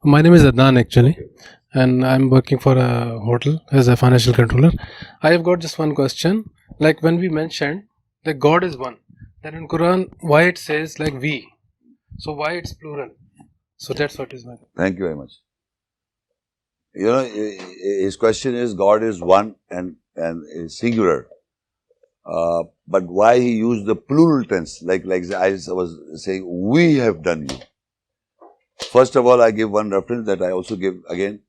My name is Adnan actually, and I'm working for a hotel as a financial controller. I have got just one question. Like when we mentioned that God is one, then in Quran, why it says like we? So why it's plural? So that's what is my. Thank you very much. You know, his question is God is one and is singular. But why he used the plural tense? Like I was saying, we have done you. First of all, I give one reference that I also give again.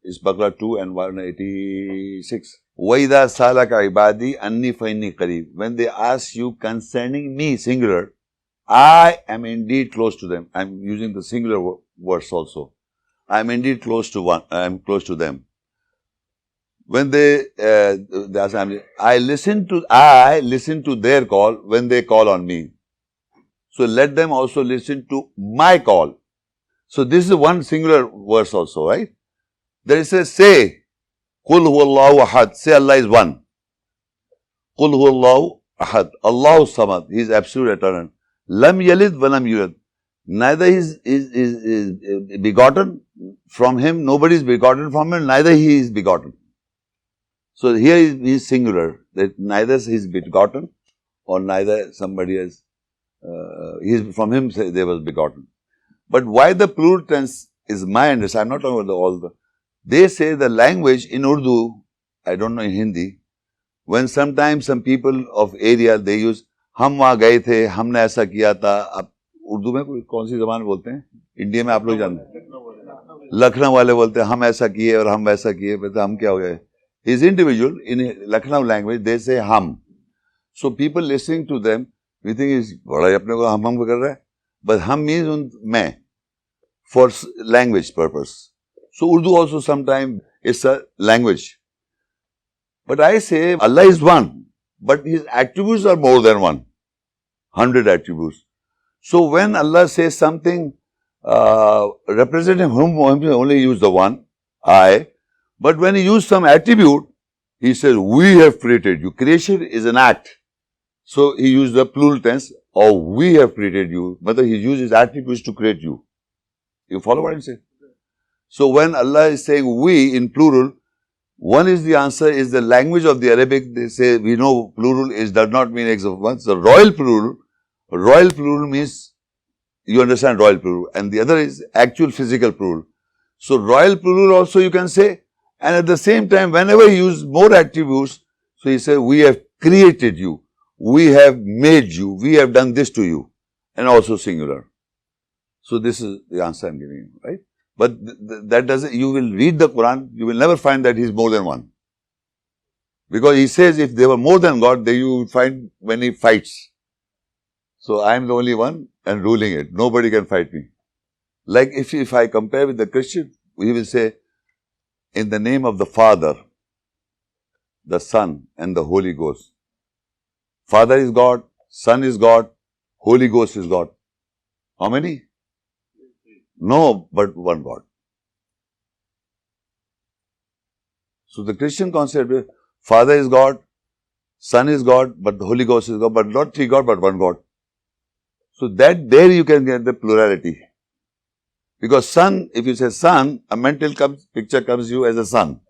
Is Baqarah 2 and 186. وَإِذَا سَأَلَكَ عِبَادِي أَنِّي فَإِنِّي قَرِيبٌ. When they ask you concerning me, singular, I am indeed close to them. I am using the singular words also. I am indeed close to one. I am close to them. When they I listen to their call when they call on me. So let them also listen to my call. So this is one singular verse also, right? There is a say, Qul huwallahu ahad. Say Allah is one. Qul huwallahu ahad. Allahu samad. He is absolute eternal. Lam yalid wa lam yulad. Neither is begotten from him, nobody is begotten from him, neither he is begotten. So here he is singular, that neither he is begotten or neither somebody else, from him they was begotten. But why the plural tense is my understanding, I'm not talking about they say the language in Urdu, I don't know in Hindi, when sometimes some people of area they use, हम वहाँ गए थे, हमने ऐसा किया था. अब उर्दू में कौन सी जबान बोलते हैं? इंडिया में आप लोग जानते हैं, लखनऊ वाले बोलते हैं हम ऐसा किए और हम वैसा किए, तो हम क्या हो गए? Is individual in Lucknow language they say hum. So people listening to them, we think is बड़ा ही अपने को हम कर रहा है, but hum means मैं for language purpose. So Urdu also sometimes is a language. But I say Allah is one, but His attributes are more than one, 100 attributes. So when Allah says something, representing whom only use the one, I. But when He uses some attribute, He says, we have created you. Creation is an act. So He used the plural tense, or we have created you. But He uses attributes to create you. You follow what I'm saying? So when Allah is saying we in plural, one is the answer is the language of the Arabic. They say we know plural does not mean X of one. So royal plural means you understand royal plural, and the other is actual physical plural. So royal plural also you can say, and at the same time whenever you use more attributes, so he says we have created you, we have made you, we have done this to you, and also singular. So this is the answer I'm giving you, right? But that doesn't, you will read the Quran, you will never find that he is more than one. Because he says if they were more than God, then you will find when he fights. So I am the only one and ruling it. Nobody can fight me. Like if I compare with the Christian, we will say, in the name of the Father, the Son and the Holy Ghost. Father is God, Son is God, Holy Ghost is God. How many? No, but one God. So the Christian concept is Father is God, Son is God, but the Holy Ghost is God, but not three God, but one God. So that there you can get the plurality. Because son, if you say son, a mental picture comes to you as a son.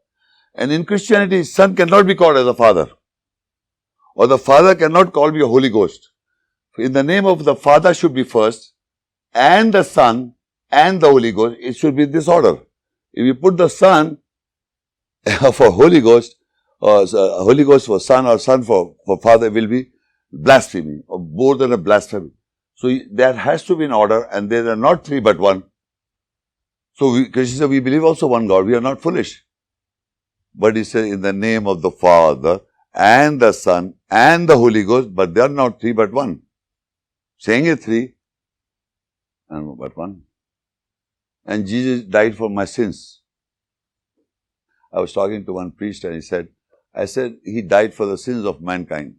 And in Christianity, son cannot be called as a father. Or the Father cannot call me a Holy Ghost. In the name of the Father should be first, and the Son, and the Holy Ghost, it should be this order. If you put the Son for Holy Ghost, or Holy Ghost for Son, or Son for Father, will be blasphemy, or more than a blasphemy. So there has to be an order, and there are not three but one. So Krishna said, we believe also one God, we are not foolish. But he said, in the name of the Father, and the Son, and the Holy Ghost, but they are not three but one. Saying it three, and but one. And Jesus died for my sins. I was talking to one priest and he said, I said, he died for the sins of mankind.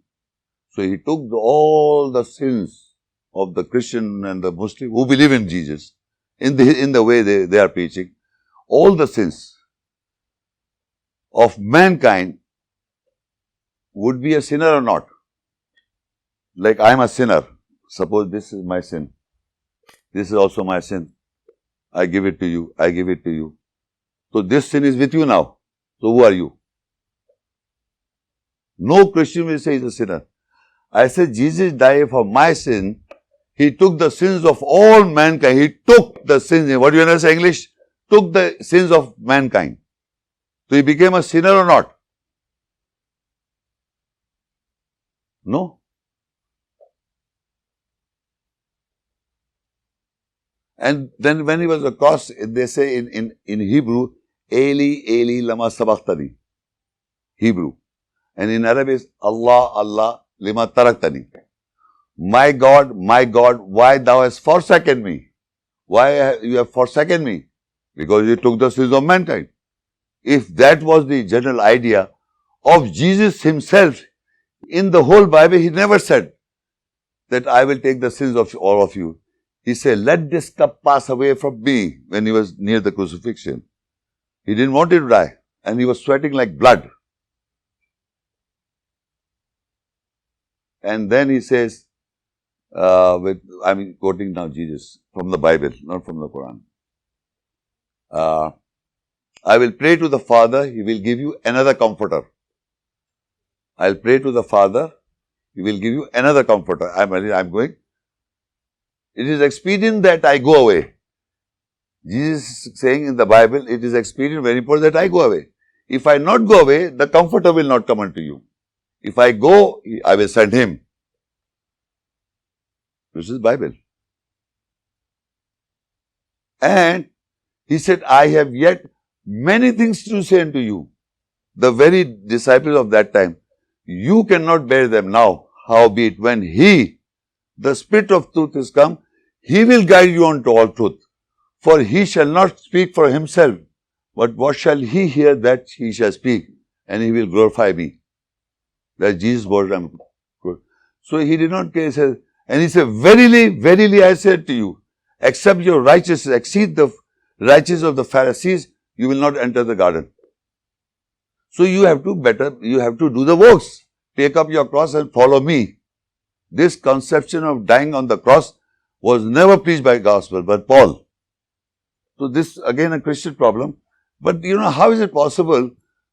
So he took all the sins of the Christian and the Muslim who believe in Jesus, in the way they are preaching, all the sins of mankind would be a sinner or not. Like I am a sinner. Suppose this is my sin. This is also my sin. I give it to you, I give it to you. So this sin is with you now. So who are you? No Christian will say he's a sinner. I said Jesus died for my sin. He took the sins of all mankind. He took the sins. What do you understand English? Took the sins of mankind. So he became a sinner or not? No. And then when he was on the cross, they say in Hebrew, Eli, Eli, lama sabachthani. Hebrew. And in Arabic, Allah, Allah, lima taraktani. My God, why thou hast forsaken me? Why you have forsaken me? Because you took the sins of mankind. If that was the general idea of Jesus himself, in the whole Bible, he never said that I will take the sins of all of you. He said, let this cup pass away from me when he was near the crucifixion. He didn't want it to die. And he was sweating like blood. And then he says, I'm quoting now Jesus from the Bible, not from the Quran. I will pray to the Father, He will give you another comforter. I'll pray to the Father, He will give you another comforter. I'm going. It is expedient that I go away. Jesus is saying in the Bible, it is expedient, very important that I go away. If I not go away, the comforter will not come unto you. If I go, I will send him. This is Bible. And he said, I have yet many things to say unto you. The very disciples of that time, you cannot bear them now. Howbeit, when he, the Spirit of truth is come, he will guide you unto all truth. For he shall not speak for himself, but what shall he hear that he shall speak, and he will glorify me. That's Jesus' word. So he did not care. And he said, verily, verily I said to you, except your righteousness exceed the righteousness of the Pharisees, you will not enter the garden. So you have to do the works. Take up your cross and follow me. This conception of dying on the cross was never preached by gospel, but Paul. So this again a Christian problem. But how is it possible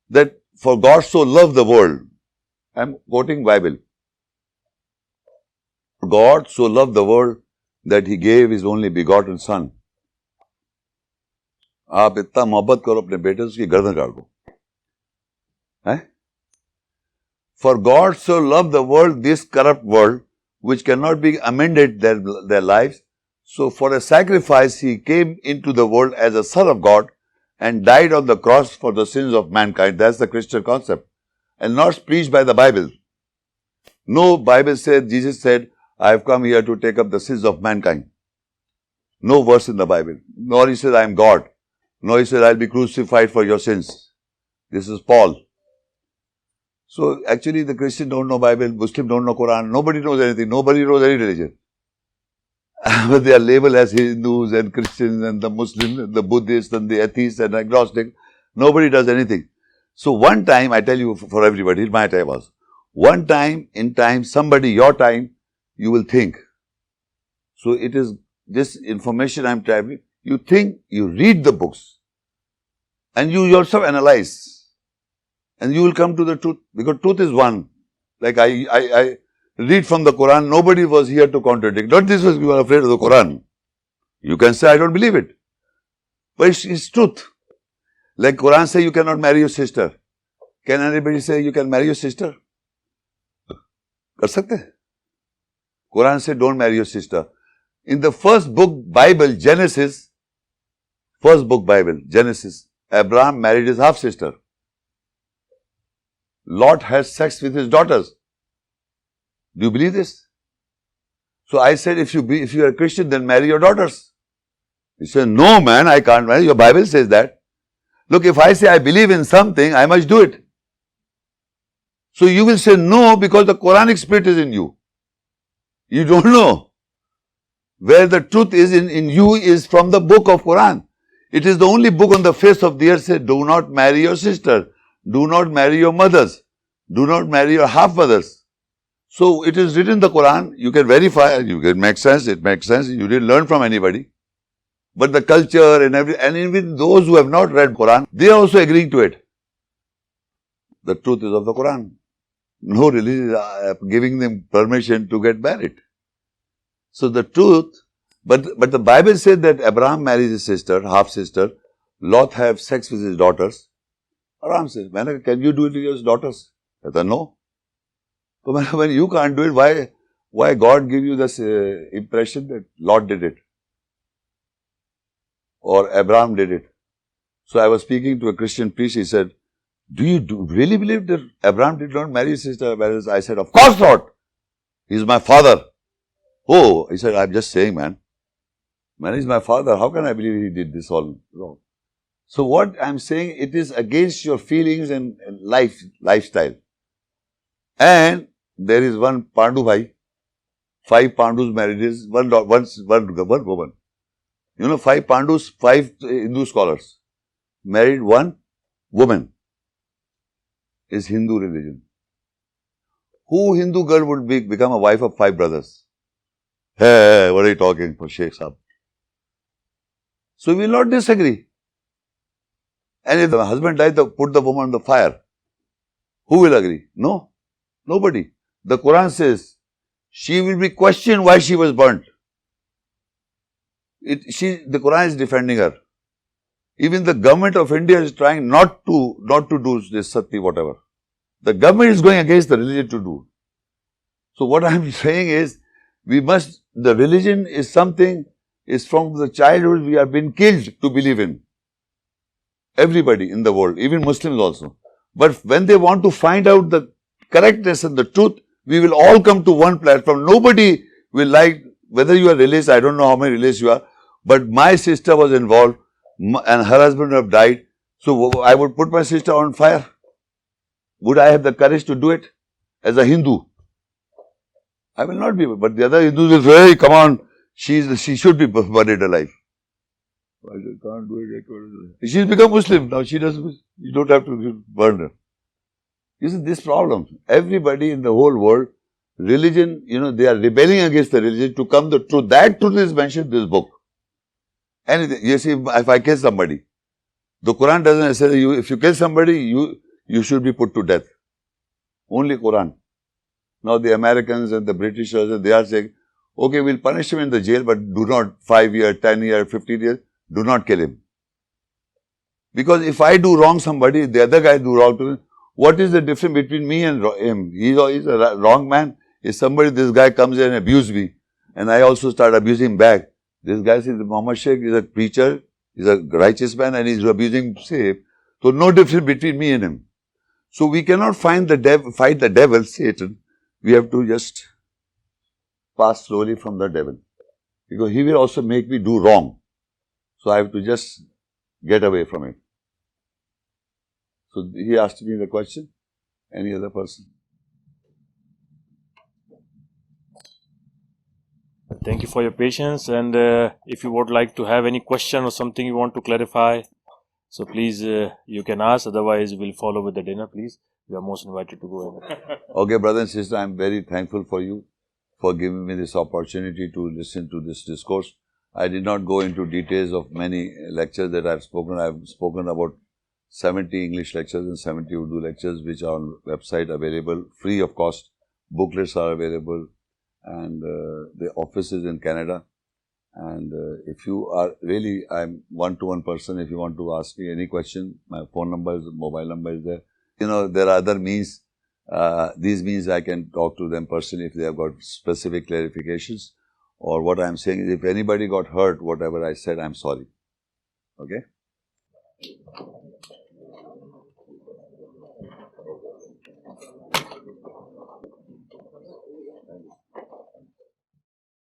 that for God so loved the world? I'm quoting Bible. God so loved the world that he gave his only begotten son. आप इतना मोहब्बत करो अपने बेटे से उसकी गर्दन काट दो. For God so loved the world, this corrupt world, which cannot be amended their lives. So for a sacrifice, he came into the world as a son of God and died on the cross for the sins of mankind. That's the Christian concept. And not preached by the Bible. No Bible said, Jesus said, I have come here to take up the sins of mankind. No verse in the Bible. Nor he said, I am God. Nor he said, I'll be crucified for your sins. This is Paul. So actually the Christian don't know Bible, Muslim don't know Quran, nobody knows anything, nobody knows any religion. But they are labeled as Hindus and Christians and the Muslims and the Buddhists and the atheists and agnostic. Nobody does anything. So one time, I tell you for everybody, my time was, one time, in time, somebody, your time, you will think. So it is this information I am traveling. You think, you read the books and you yourself analyze. And you will come to the truth, because truth is one. Like I read from the Quran, nobody was here to contradict. Not this was, you are afraid of the Quran. You can say, I don't believe it. But it's truth. Like Quran say, you cannot marry your sister. Can anybody say you can marry your sister? Kar sakte hai? Quran say, don't marry your sister. In the first book, Bible, Genesis, first book, Bible, Genesis, Abraham married his half-sister. Lot has sex with his daughters. Do you believe this? So I said, if you are a Christian, then marry your daughters. He said, no man, I can't marry. Your Bible says that. Look, if I say I believe in something, I must do it. So you will say no because the Quranic spirit is in you. You don't know. Where the truth is in you is from the book of Quran. It is the only book on the face of the earth that says, do not marry your sister. Do not marry your mothers. Do not marry your half-brothers. So it is written in the Quran. You can verify. You can make sense. It makes sense. You didn't learn from anybody. But the culture and even those who have not read Quran, they are also agreeing to it. The truth is of the Quran. No religion is giving them permission to get married. So the truth, but the Bible said that Abraham marries his sister, half sister. Lot have sex with his daughters. Abraham says, "Man, can you do it with your daughters?" I said, "No." So when you can't do it, why God give you this impression that Lot did it or Abraham did it? So I was speaking to a Christian priest. He said, "Do you really believe that Abraham did not marry his sister?" I said, "Of course not. He's my father." "Oh," he said, "I'm just saying, man. Man is my father. How can I believe he did this all wrong?" So what I'm saying, it is against your feelings and lifestyle. And there is one Pandu Bhai, 5 Pandus marriages, one woman. You know, 5 Pandus, 5 Hindu scholars married one woman. Is Hindu religion. Who Hindu girl would become a wife of 5 brothers? Hey, what are you talking for, Sheikh Sahab? So we will not disagree. And if the husband dies, put the woman on the fire. Who will agree? No, nobody. The Quran says she will be questioned why she was burnt. The Quran is defending her. Even the government of India is trying not to do this sati whatever. The government is going against the religion to do. So what I am saying is, the religion is something, is from the childhood we have been killed to believe in. Everybody in the world, even Muslims also. But when they want to find out the correctness and the truth, we will all come to one platform. Nobody will like, whether you are religious, I don't know how many religious you are, but my sister was involved and her husband have died. So I would put my sister on fire. Would I have the courage to do it as a Hindu? I will not be, but the other Hindus will say, "Hey, come on, she should be buried alive." I can't do it. She's become Muslim now. She doesn't. You don't have to burn her. You see this problem. Everybody in the whole world, religion, they are rebelling against the religion to come the truth. That truth is mentioned in this book. Anything. You see, if I kill somebody, the Quran doesn't say if you kill somebody, you should be put to death. Only Quran. Now the Americans and the Britishers, they are saying, okay, we'll punish him in the jail, but do not 5 years, 10 years, 15 years, do not kill him. Because if I do wrong somebody, the other guy do wrong to me, what is the difference between me and him? He's a wrong man. If this guy comes in and abuses me, and I also start abusing back, this guy says, Muhammad Sheikh is a preacher, he's a righteous man, and he's abusing, so no difference between me and him. So we cannot fight the devil, Satan. We have to just pass slowly from the devil. Because he will also make me do wrong. So I have to just get away from it. So he asked me the question. Any other person? Thank you for your patience, and if you would like to have any question or something you want to clarify, so please you can ask, otherwise we'll follow with the dinner, please. You are most invited to go ahead. Okay, brother and sister, I am very thankful for you for giving me this opportunity to listen to this discourse. I did not go into details of many lectures that I have spoken. I have spoken about 70 English lectures and 70 Urdu lectures, which are on website available, free of cost. Booklets are available, and the office is in Canada. And if you are really, I'm one-to-one person. If you want to ask me any question, my phone number is, mobile number is there. There are other means. These means I can talk to them personally if they have got specific clarifications. Or what I'm saying is, if anybody got hurt, whatever I said, I'm sorry. Okay?